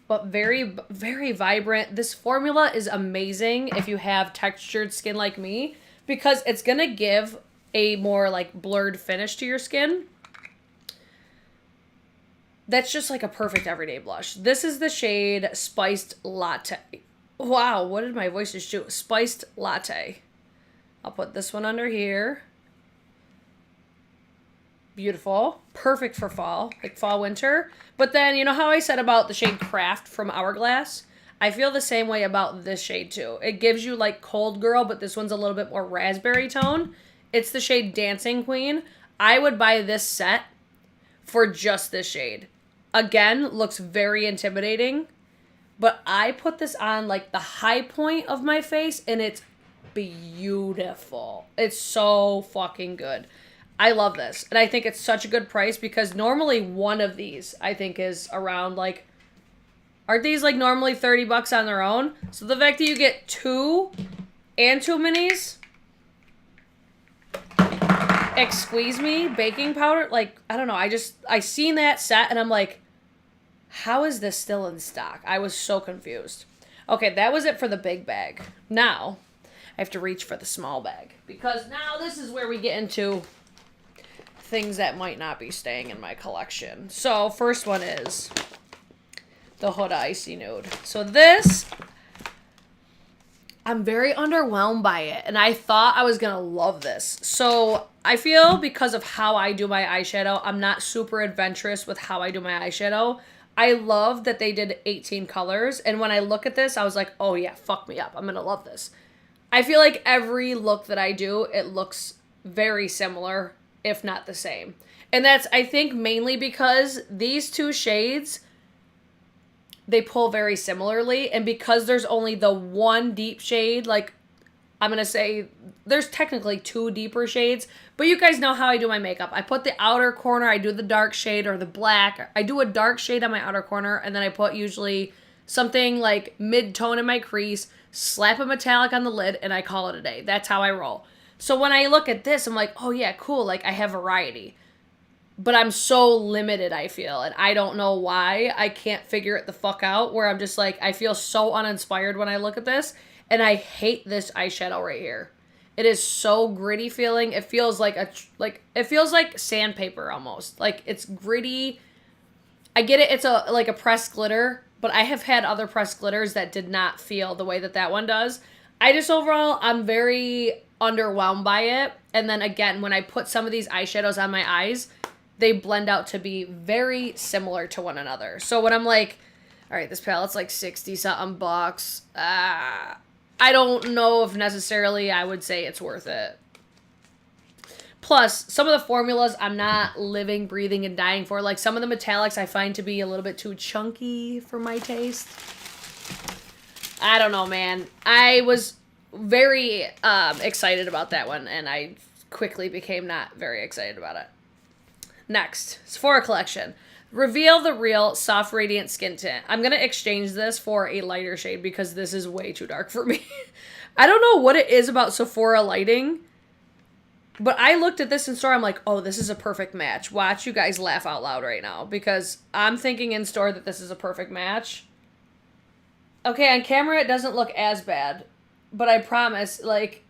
But very, very vibrant. This formula is amazing if you have textured skin like me, because it's going to give a more like blurred finish to your skin. That's just like a perfect everyday blush. This is the shade Spiced Latte. Wow, what did my voice just do? Spiced Latte. I'll put this one under here. Beautiful. Perfect for fall, like fall, winter. But then, you know how I said about the shade Craft from Hourglass? I feel the same way about this shade too. It gives you like Cold Girl, but this one's a little bit more raspberry tone. It's the shade Dancing Queen. I would buy this set for just this shade. Again, looks very intimidating, but I put this on like the high point of my face, and it's beautiful. It's so fucking good. I love this. And I think it's such a good price, because normally one of these I think is around like, aren't these like normally $30 on their own? So the fact that you get 2 and 2 minis, Squeeze Me baking powder, like, I don't know. I seen that set and I'm like, how is this still in stock? I was so confused. Okay, that was it for the big bag. Now I have to reach for the small bag, because now this is where we get into things that might not be staying in my collection. So first one is the Huda Icy Nude. So this, I'm very underwhelmed by it, and I thought I was gonna love this. So I feel because of how I do my eyeshadow, I'm not super adventurous with how I do my eyeshadow. I love that they did 18 colors, and when I look at this, I was like, oh yeah, fuck me up. I'm gonna love this. I feel like every look that I do, it looks very similar, if not the same. And that's, I think, mainly because these two shades, they pull very similarly, and because there's only the one deep shade, like, I'm going to say there's technically two deeper shades, but you guys know how I do my makeup. I put the outer corner, I do the dark shade or the black. I do a dark shade on my outer corner, and then I put usually something like mid-tone in my crease, slap a metallic on the lid, and I call it a day. That's how I roll. So when I look at this, I'm like, oh yeah, cool, like I have variety. But I'm so limited, I feel, and I don't know why. I can't figure it the fuck out, where I'm just like, I feel so uninspired when I look at this, and I hate this eyeshadow right here. It is so gritty feeling. It feels like it feels like sandpaper almost. Like, it's gritty. I get it, it's like a pressed glitter, but I have had other pressed glitters that did not feel the way that that one does. I just overall, I'm very underwhelmed by it. And then again, when I put some of these eyeshadows on my eyes, they blend out to be very similar to one another. So when I'm like, all right, this palette's like 60 something bucks, I don't know if necessarily I would say it's worth it. Plus, some of the formulas I'm not living, breathing, and dying for. Like, some of the metallics I find to be a little bit too chunky for my taste. I don't know, man. I was very excited about that one, and I quickly became not very excited about it. Next, Sephora collection. Reveal the Real Soft Radiant Skin Tint. I'm going to exchange this for a lighter shade because this is way too dark for me. I don't know what it is about Sephora lighting, but I looked at this in store. I'm like, oh, this is a perfect match. Watch you guys laugh out loud right now because I'm thinking in store that this is a perfect match. Okay, on camera it doesn't look as bad, but I promise, like,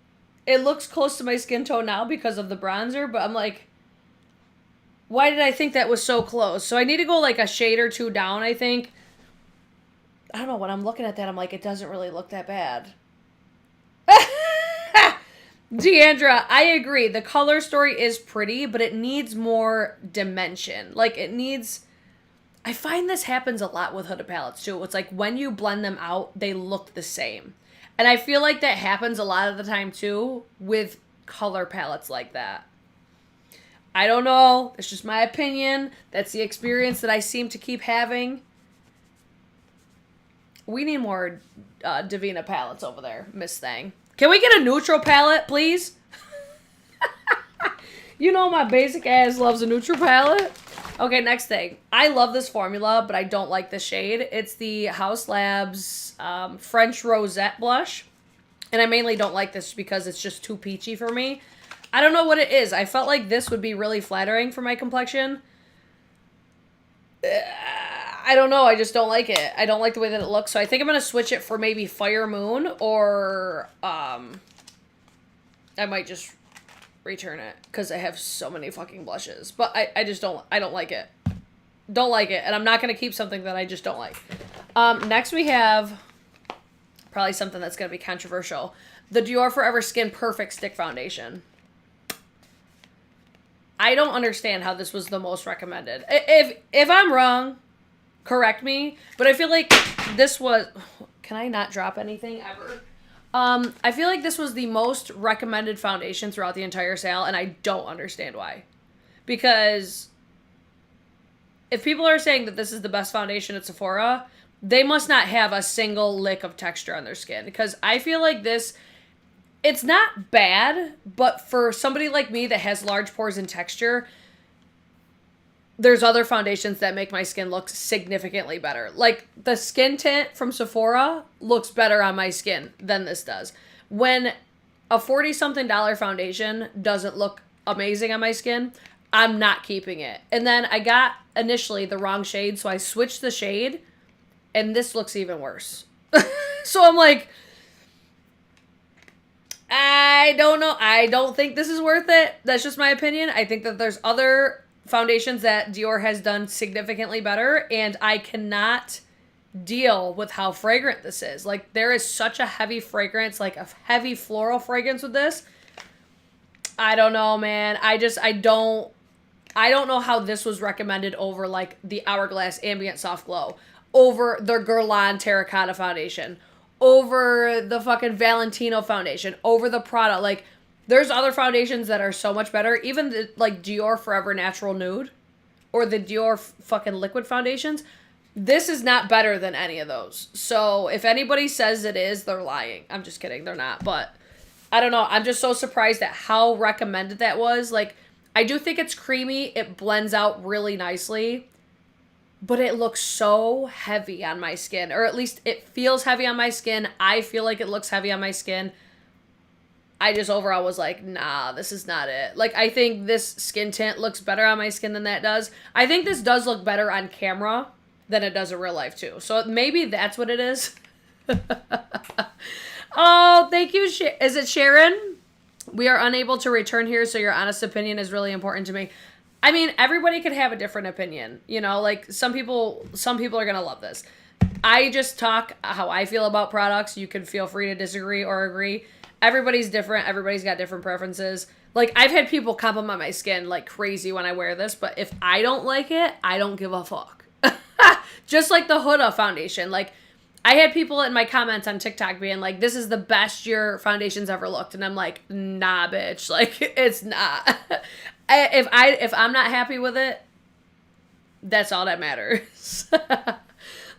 it looks close to my skin tone now because of the bronzer, but I'm like, why did I think that was so close? So I need to go like a shade or two down, I think. I don't know, when I'm looking at that, I'm like, it doesn't really look that bad. Deandra, I agree. The color story is pretty, but it needs more dimension. Like, it needs... I find this happens a lot with Huda palettes, too. It's like, when you blend them out, they look the same. And I feel like that happens a lot of the time, too, with color palettes like that. I don't know. It's just my opinion. That's the experience that I seem to keep having. We need more Divina palettes over there, Miss Thang. Can we get a neutral palette, please? You know my basic ass loves a neutral palette. Okay, next thing. I love this formula, but I don't like the shade. It's the Haus Labs French Rosette Blush. And I mainly don't like this because it's just too peachy for me. I don't know what it is. I felt like this would be really flattering for my complexion. I don't know. I just don't like it. I don't like the way that it looks. So I think I'm going to switch it for maybe Fire Moon or I might just return it because I have so many fucking blushes. But I just don't like it. Don't like it. And I'm not going to keep something that I just don't like. Next we have probably something that's going to be controversial. The Dior Forever Skin Perfect Stick Foundation. I don't understand how this was the most recommended. If I'm wrong, correct me. But I feel like this was... Can I not drop anything ever? I feel like this was the most recommended foundation throughout the entire sale, and I don't understand why. Because if people are saying that this is the best foundation at Sephora, they must not have a single lick of texture on their skin. Because I feel like this... It's not bad, but for somebody like me that has large pores and texture, there's other foundations that make my skin look significantly better. Like, the skin tint from Sephora looks better on my skin than this does. When a $40-something foundation doesn't look amazing on my skin, I'm not keeping it. And then I got initially the wrong shade, so I switched the shade, and this looks even worse. So I'm like... I don't know. I don't think this is worth it. That's just my opinion. I think that there's other foundations that Dior has done significantly better, and I cannot deal with how fragrant this is. Like, there is such a heavy fragrance, like a heavy floral fragrance with this. I don't know, man. I don't know how this was recommended over like the Hourglass Ambient Soft Glow, over the Guerlain Terracotta Foundation, over the fucking Valentino Foundation, over the Prada. Like, there's other foundations that are so much better. Even the, like, Dior Forever Natural Nude or the Dior fucking liquid foundations. This is not better than any of those. So if anybody says it is, they're lying. I'm just kidding. They're not. But I don't know. I'm just so surprised at how recommended that was. Like, I do think it's creamy. It blends out really nicely. But it looks so heavy on my skin. Or at least it feels heavy on my skin. I feel like it looks heavy on my skin. I just overall was like, nah, this is not it. Like, I think this skin tint looks better on my skin than that does. I think this does look better on camera than it does in real life too. So maybe that's what it is. Oh, thank you. Is it Sharon? We are unable to return here, so your honest opinion is really important to me. I mean, everybody could have a different opinion. You know, like some people are going to love this. I just talk how I feel about products. You can feel free to disagree or agree. Everybody's different. Everybody's got different preferences. Like, I've had people compliment my skin like crazy when I wear this, but if I don't like it, I don't give a fuck. Just like the Huda foundation. Like, I had people in my comments on TikTok being like, this is the best your foundation's ever looked. And I'm like, nah, bitch. Like, it's not. If I'm not happy with it, that's all that matters.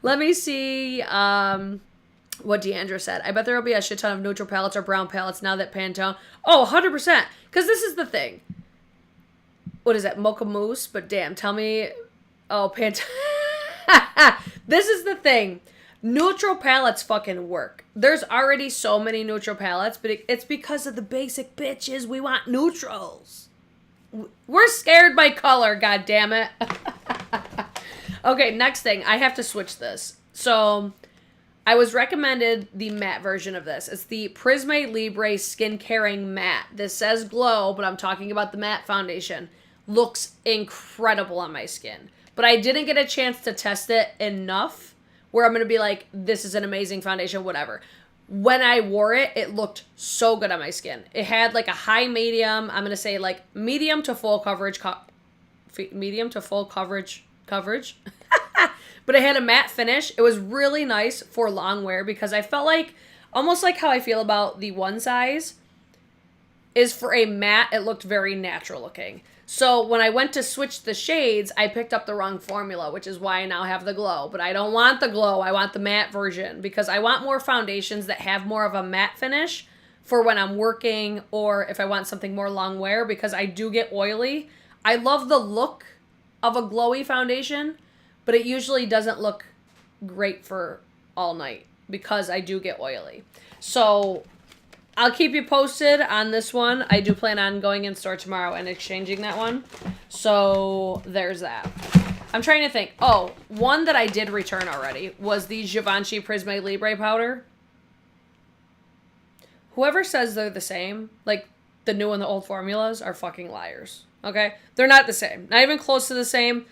Let me see what Deandra said. I bet there will be a shit ton of neutral palettes or brown palettes now that Pantone. Oh, 100%. Because this is the thing. What is that? Mocha Mousse? But damn, tell me. Oh, Pantone. This is the thing. Neutral palettes fucking work. There's already so many neutral palettes, but it's because of the basic bitches. We want neutrals. We're scared by color, god damn it. Okay, next thing. I have to switch this. So, I was recommended the matte version of this. It's the Prisme Libre Skin Caring Matte. This says glow, but I'm talking about the matte foundation. Looks incredible on my skin. But I didn't get a chance to test it enough where I'm going to be like, this is an amazing foundation, whatever. When I wore it, it looked so good on my skin. It had like a high medium. I'm going to say like medium to full coverage. Medium to full coverage. But it had a matte finish. It was really nice for long wear because I felt like, almost like how I feel about the One Size, is for a matte, it looked very natural looking. So when I went to switch the shades, I picked up the wrong formula, which is why I now have the glow. But I don't want the glow. I want the matte version because I want more foundations that have more of a matte finish for when I'm working or if I want something more long wear because I do get oily. I love the look of a glowy foundation, but it usually doesn't look great for all night because I do get oily. So I'll keep you posted on this one. I do plan on going in store tomorrow and exchanging that one. So there's that. I'm trying to think. Oh, one that I did return already was the Givenchy Prisme Libre powder. Whoever says they're the same, like the new and the old formulas, are fucking liars. Okay? They're not the same. Not even close to the same.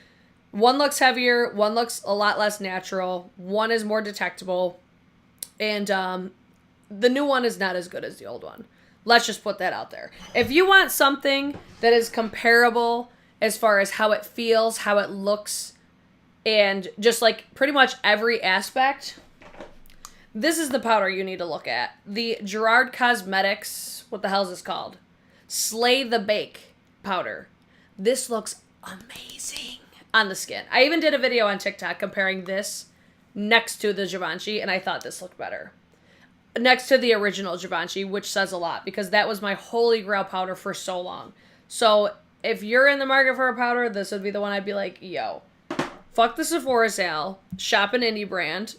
One looks heavier. One looks a lot less natural. One is more detectable. And, the new one is not as good as the old one. Let's just put that out there. If you want something that is comparable as far as how it feels, how it looks, and just like pretty much every aspect, this is the powder you need to look at. The Gerard Cosmetics, what the hell is this called? Slay the Bake powder. This looks amazing on the skin. I even did a video on TikTok comparing this next to the Givenchy, and I thought this looked better. Next to the original Givenchy, which says a lot, because that was my holy grail powder for so long. So, if you're in the market for a powder, this would be the one I'd be like, yo, fuck the Sephora sale, shop an indie brand.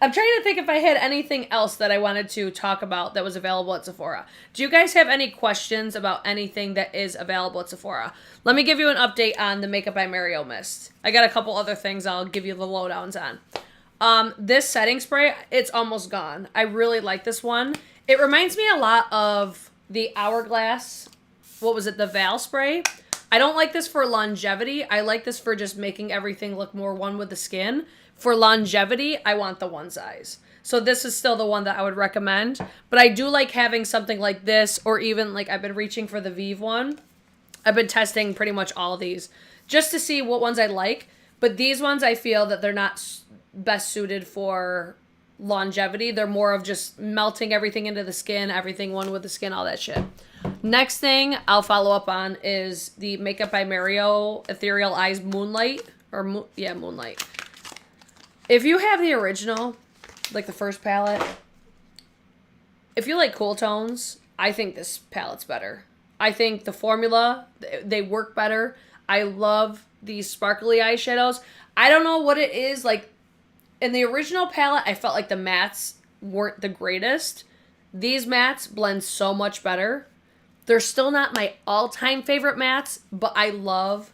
I'm trying to think if I had anything else that I wanted to talk about that was available at Sephora. Do you guys have any questions about anything that is available at Sephora? Let me give you an update on the Makeup by Mario mist. I got a couple other things I'll give you the lowdowns on. This setting spray, it's almost gone. I really like this one. It reminds me a lot of the Hourglass, what was it, the Val spray. I don't like this for longevity. I like this for just making everything look more one with the skin. For longevity, I want the one size. So this is still the one that I would recommend. But I do like having something like this, or even like I've been reaching for the Vive one. I've been testing pretty much all of these just to see what ones I like. But these ones, I feel that they're not best suited for longevity. They're more of just melting everything into the skin, everything one with the skin, all that shit. Next thing I'll follow up on is the Makeup by Mario Ethereal Eyes Moonlight. Moonlight. If you have the original, like the first palette, if you like cool tones, I think this palette's better. I think the formula, they work better. I love these sparkly eyeshadows. I don't know what it is. Like, in the original palette, I felt like the mattes weren't the greatest. These mattes blend so much better. They're still not my all-time favorite mattes, but I love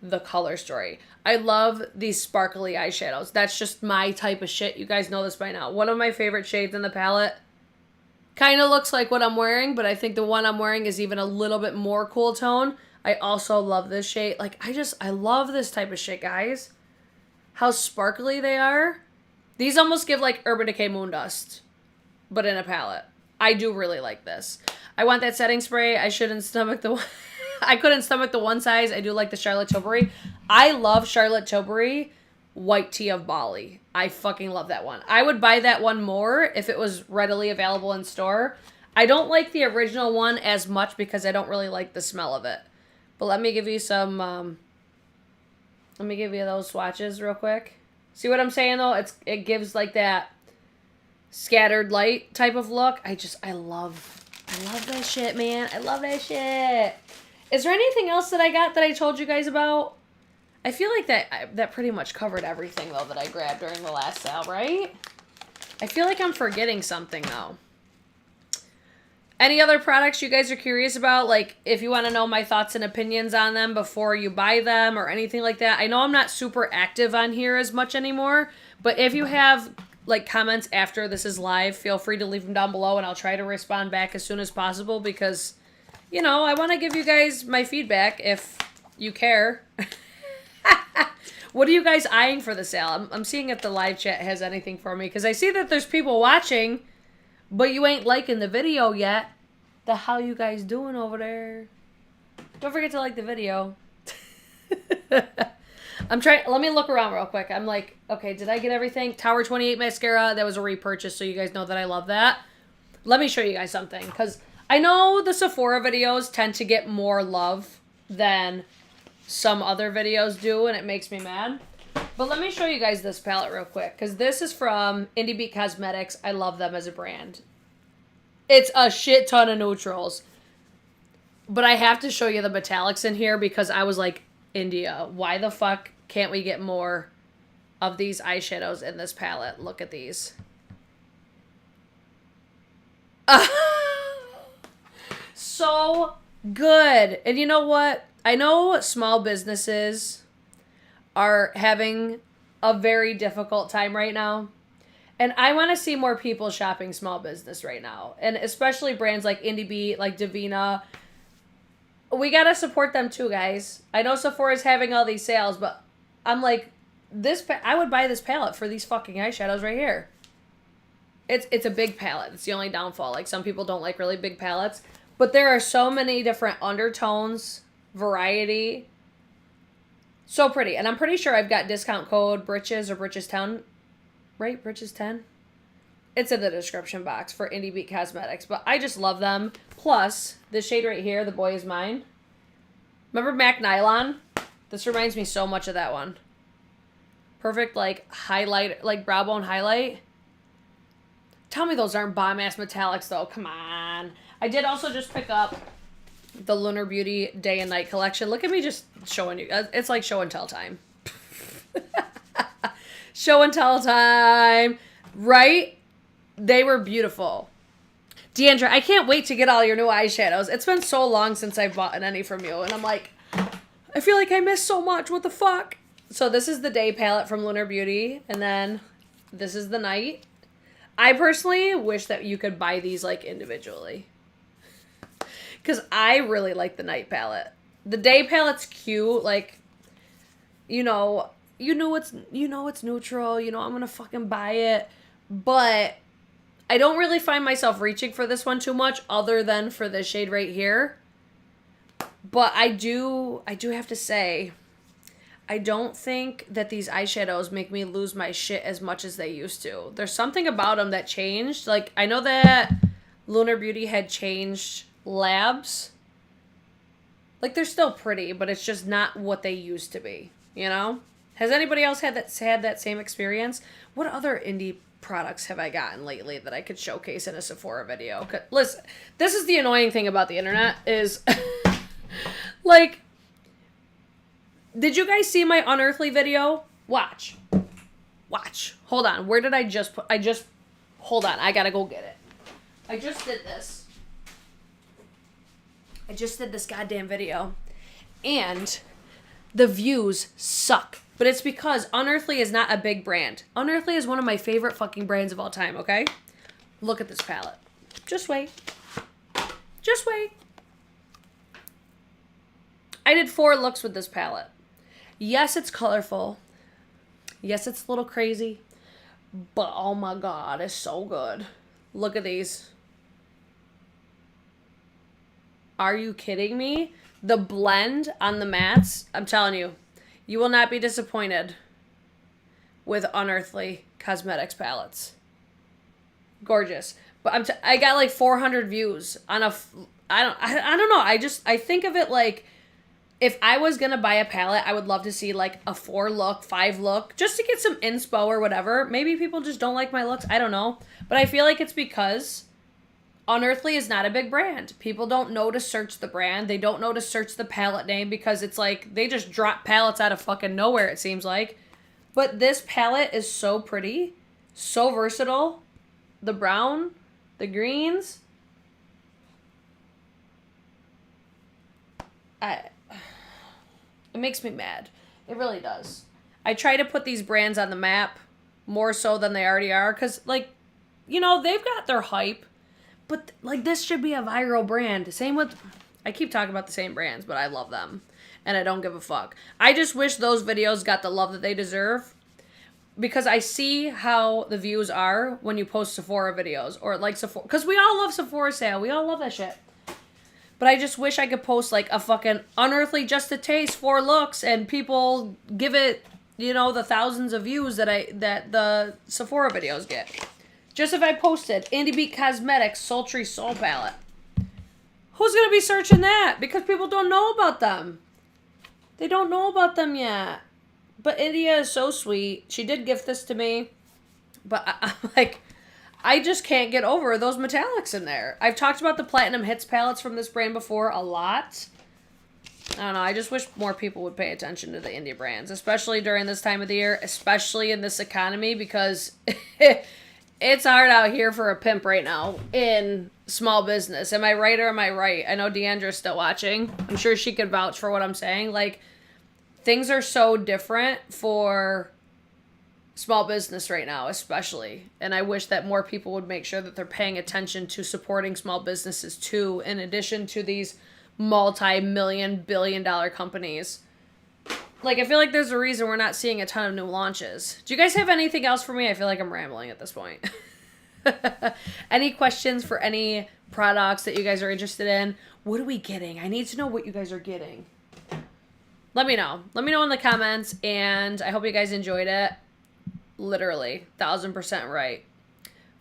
the color story. I love these sparkly eyeshadows. That's just my type of shit. You guys know this by now. One of my favorite shades in the palette kind of looks like what I'm wearing, but I think the one I'm wearing is even a little bit more cool tone. I also love this shade. Like, I love this type of shit, guys. How sparkly they are. These almost give like Urban Decay Moondust, but in a palette. I do really like this. I want that setting spray. I couldn't stomach the one size. I do like the Charlotte Tilbury. I love Charlotte Tilbury White Tea of Bali. I fucking love that one. I would buy that one more if it was readily available in store. I don't like the original one as much because I don't really like the smell of it. But let me give you some, let me give you those swatches real quick. See what I'm saying though? It gives like that scattered light type of look. I love that shit, man. I love that shit. Is there anything else that I got that I told you guys about? I feel like that pretty much covered everything though that I grabbed during the last sale, right? I feel like I'm forgetting something though. Any other products you guys are curious about? Like, if you want to know my thoughts and opinions on them before you buy them or anything like that. I know I'm not super active on here as much anymore, but if you have, like, comments after this is live, feel free to leave them down below, and I'll try to respond back as soon as possible because, you know, I want to give you guys my feedback if you care. What are you guys eyeing for the sale? I'm seeing if the live chat has anything for me because I see that there's people watching, but you ain't liking the video yet. The hell you guys doing over there? Don't forget to like the video. Let me look around real quick. I'm like, okay, did I get everything? Tower 28 mascara, that was a repurchase, so you guys know that I love that. Let me show you guys something, because I know the Sephora videos tend to get more love than some other videos do, and it makes me mad. But let me show you guys this palette real quick, because this is from Indie Beat Cosmetics. I love them as a brand. It's a shit ton of neutrals. But I have to show you the metallics in here because I was like, India, why the fuck can't we get more of these eyeshadows in this palette? Look at these. So good. And you know what? I know small businesses are having a very difficult time right now. And I want to see more people shopping small business right now. And especially brands like Indie Beat, like Davina. We got to support them too, guys. I know Sephora's having all these sales, but I'm like, I would buy this palette for these fucking eyeshadows right here. It's a big palette. It's the only downfall. Like, some people don't like really big palettes. But there are so many different undertones, variety. So pretty. And I'm pretty sure I've got discount code BRITCHES or BRITCHES10. Right? BRITCHES10? It's in the description box for Indie Beat Cosmetics. But I just love them. Plus, this shade right here, The Boy Is Mine. Remember MAC Nylon? This reminds me so much of that one. Perfect, like, highlight, like, brow bone highlight. Tell me those aren't bomb-ass metallics, though. Come on. I did also just pick up the Lunar Beauty Day and Night collection. Look at me just showing you. It's like show and tell time. Show and tell time. Right? They were beautiful. Deandra, I can't wait to get all your new eyeshadows. It's been so long since I've bought any from you. And I'm like, I feel like I missed so much. What the fuck? So this is the day palette from Lunar Beauty. And then this is the night. I personally wish that you could buy these like individually. Because I really like the night palette. The day palette's cute, like, you know it's neutral, I'm gonna fucking buy it. But I don't really find myself reaching for this one too much other than for this shade right here. But I do have to say, I don't think that these eyeshadows make me lose my shit as much as they used to. There's something about them that changed. Like, I know that Lunar Beauty had changed labs. Like, they're still pretty, but it's just not what they used to be, Has anybody else had that same experience? What other indie products have I gotten lately that I could showcase in a Sephora video? Listen, this is the annoying thing about the internet is, like, did you guys see my Unearthly video? Watch. Hold on. Where did I just put? Hold on. I gotta go get it. I just did this. I just did this goddamn video. And the views suck. But it's because Unearthly is not a big brand. Unearthly is one of my favorite fucking brands of all time, okay? Look at this palette. Just wait. Just wait. I did 4 looks with this palette. Yes, it's colorful. Yes, it's a little crazy. But oh my god, it's so good. Look at these. Are you kidding me? The blend on the mattes, I'm telling you, you will not be disappointed with Unearthly Cosmetics palettes. Gorgeous. But I got like 400 views on I don't know. I think of it like, if I was going to buy a palette, I would love to see like a 4 look, 5 look, just to get some inspo or whatever. Maybe people just don't like my looks. I don't know. But I feel like it's because Unearthly is not a big brand. People don't know to search the brand. They don't know to search the palette name because it's like they just drop palettes out of fucking nowhere, it seems like. But this palette is so pretty, so versatile. The brown, the greens. It makes me mad. It really does. I try to put these brands on the map more so than they already are because, like, they've got their hype. But, like, this should be a viral brand. Same with... I keep talking about the same brands, but I love them. And I don't give a fuck. I just wish those videos got the love that they deserve. Because I see how the views are when you post Sephora videos. Or, like, Sephora... Because we all love Sephora sale. We all love that shit. But I just wish I could post, like, a fucking Unearthly Just a Taste 4 looks. And people give it, the thousands of views that the Sephora videos get. Just if I posted Indie Beat Cosmetics Sultry Soul Palette. Who's going to be searching that? Because people don't know about them. They don't know about them yet. But India is so sweet. She did gift this to me. But I just can't get over those metallics in there. I've talked about the Platinum Hits palettes from this brand before a lot. I don't know. I just wish more people would pay attention to the indie brands. Especially during this time of the year. Especially in this economy. Because... It's hard out here for a pimp right now in small business. Am I right or am I right? I know Deandra's still watching. I'm sure she could vouch for what I'm saying. Like, things are so different for small business right now, especially. And I wish that more people would make sure that they're paying attention to supporting small businesses too, in addition to these multi-million, billion-dollar companies. Like, I feel like there's a reason we're not seeing a ton of new launches. Do you guys have anything else for me? I feel like I'm rambling at this point. Any questions for any products that you guys are interested in? What are we getting? I need to know what you guys are getting. Let me know. Let me know in the comments, and I hope you guys enjoyed it. Literally, 1000% right.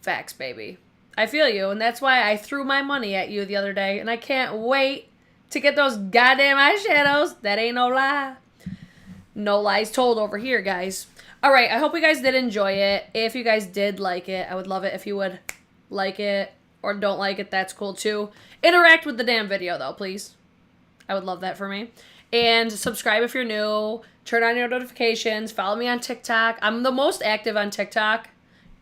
Facts, baby. I feel you, and that's why I threw my money at you the other day, and I can't wait to get those goddamn eyeshadows. That ain't no lie. No lies told over here, guys. All right, I hope you guys did enjoy it. If you guys did like it, I would love it if you would like it or don't like it. That's cool, too. Interact with the damn video, though, please. I would love that for me. And subscribe if you're new. Turn on your notifications. Follow me on TikTok. I'm the most active on TikTok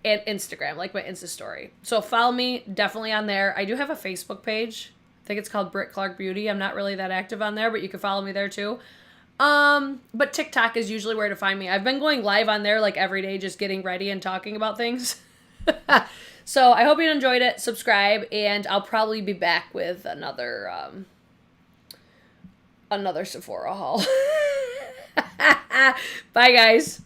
and Instagram, like my Insta story. So follow me definitely on there. I do have a Facebook page. I think it's called Brit Clark Beauty. I'm not really that active on there, but you can follow me there, too. But TikTok is usually where to find me. I've been going live on there like every day, just getting ready and talking about things. So I hope you enjoyed it. Subscribe, and I'll probably be back with another Sephora haul. Bye, guys.